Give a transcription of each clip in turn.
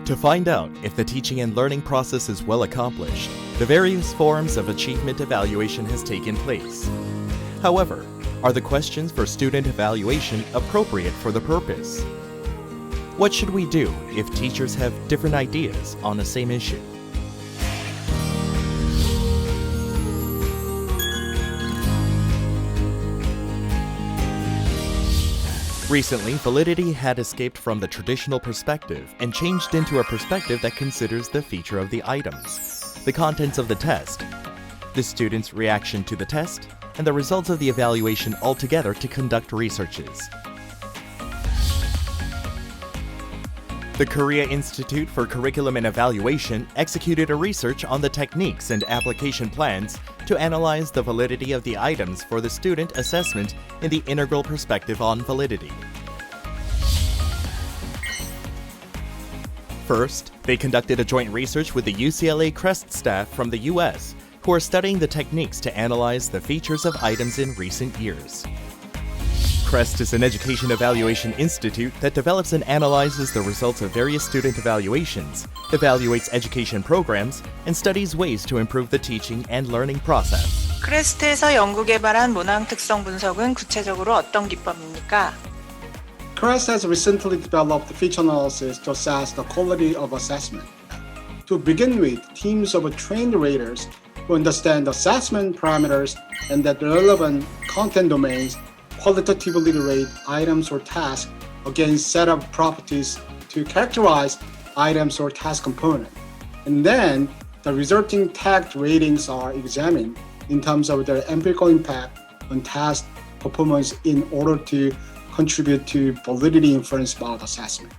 To find out if the teaching and learning process is well accomplished, the various forms of achievement evaluation has taken place. However, are the questions for student evaluation appropriate for the purpose? What should we do if teachers have different ideas on the same issue? Recently, validity had escaped from the traditional perspective and changed into a perspective that considers the feature of the items, the contents of the test, the student's reaction to the test, and the results of the evaluation altogether to conduct researches. The Korea Institute for Curriculum and Evaluation executed a research on the techniques and application plans to analyze the validity of the items for the student assessment in the integral perspective on validity. First, they conducted a joint research with the UCLA CREST staff from the US, who are studying the techniques to analyze the features of items in recent years. CREST is an education evaluation institute that develops and analyzes the results of various student evaluations, evaluates education programs, and studies ways to improve the teaching and learning process. 크레스트에서 연구 개발한 문항 특성 분석은 구체적으로 어떤 기법입니까? CREST has recently developed feature analysis to assess the quality of assessment. To begin with, teams of trained raters who understand assessment parameters and that relevant content domains qualitatively rate items or tasks against set of properties to characterize items or task component. And then the resulting tagged ratings are examined in terms of their empirical impact on task performance in order to contribute to validity inference about assessment.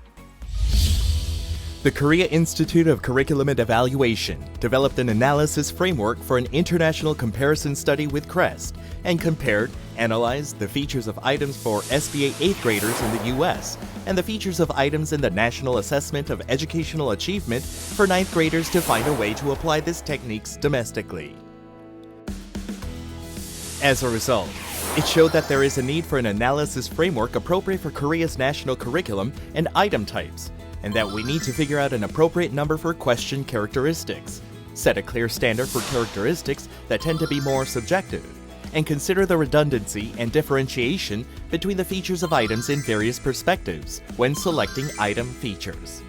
The Korea Institute of Curriculum and Evaluation developed an analysis framework for an international comparison study with CREST and analyzed the features of items for SBA 8th graders in the US and the features of items in the National Assessment of Educational Achievement for 9th graders to find a way to apply these techniques domestically. As a result, it showed that there is a need for an analysis framework appropriate for Korea's national curriculum and item types, and that we need to figure out an appropriate number for question characteristics, set a clear standard for characteristics that tend to be more subjective, and consider the redundancy and differentiation between the features of items in various perspectives when selecting item features.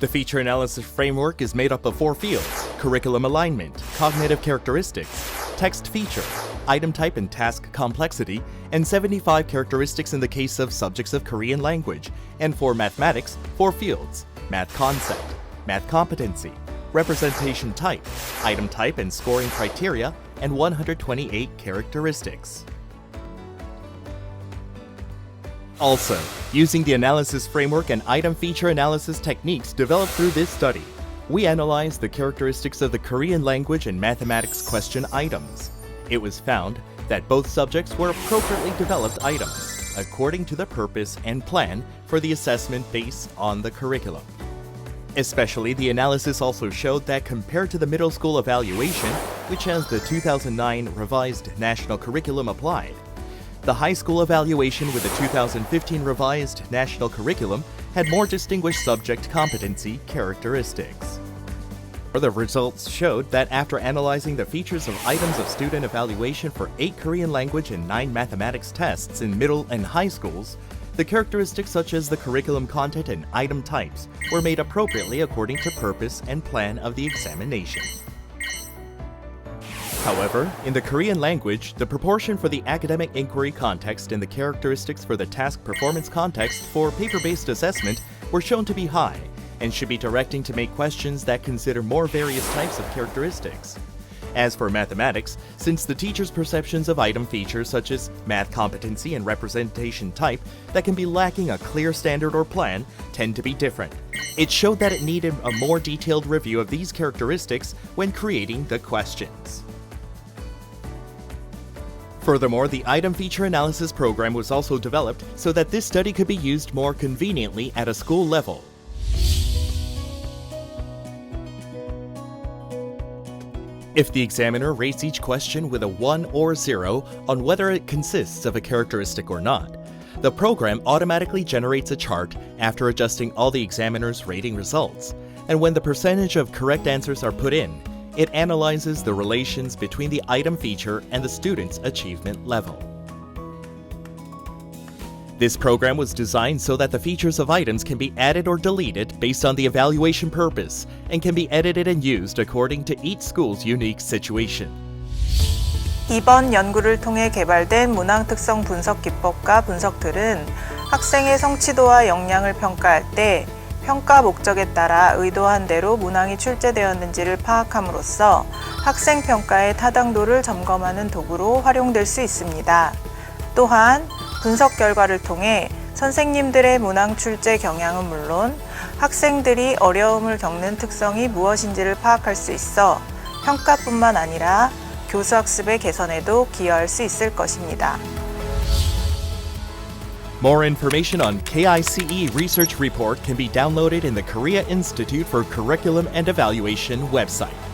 The feature analysis framework is made up of 4 fields: curriculum alignment, cognitive characteristics, text feature, item type and task complexity, and 75 characteristics in the case of subjects of Korean language, and for mathematics, 4 fields: math concept, math competency, representation type, item type and scoring criteria, and 128 characteristics. Also, using the analysis framework and item feature analysis techniques developed through this study, we analyzed the characteristics of the Korean language and mathematics question items. It was found that both subjects were appropriately developed items, according to the purpose and plan for the assessment based on the curriculum. Especially, the analysis also showed that compared to the middle school evaluation, which has the 2009 revised national curriculum applied, the high school evaluation with the 2015 revised national curriculum had more distinguished subject competency characteristics. The results showed that after analyzing the features of items of student evaluation for 8 Korean language and 9 mathematics tests in middle and high schools, the characteristics such as the curriculum content and item types were made appropriately according to purpose and plan of the examination. However, in the Korean language, the proportion for the academic inquiry context and the characteristics for the task performance context for paper-based assessment were shown to be high and should be directing to make questions that consider more various types of characteristics. As for mathematics, since the teacher's perceptions of item features such as math competency and representation type that can be lacking a clear standard or plan tend to be different, it showed that it needed a more detailed review of these characteristics when creating the questions. Furthermore, the item feature analysis program was also developed so that this study could be used more conveniently at a school level. If the examiner rates each question with a 1 or 0 on whether it consists of a characteristic or not, The program automatically generates a chart after adjusting all the examiner's rating results, and when the percentage of correct answers are put in, it analyzes the relations between the item feature and the student's achievement level. This program was designed so that the features of items can be added or deleted based on the evaluation purpose and can be edited and used according to each school's unique situation. 이번 연구를 통해 개발된 문항 특성 분석 기법과 분석틀은 학생의 성취도와 역량을 평가할 때 평가 목적에 따라 의도한 대로 문항이 출제되었는지를 파악함으로써 학생 평가의 타당도를 점검하는 도구로 활용될 수 있습니다. 또한 분석 결과를 통해 선생님들의 문항 출제 경향은 물론 학생들이 어려움을 겪는 특성이 무엇인지를 파악할 수 있어 평가뿐만 아니라 교수 학습의 개선에도 기여할 수 있을 것입니다. More information on KICE Research Report can be downloaded in the Korea Institute for Curriculum and Evaluation website.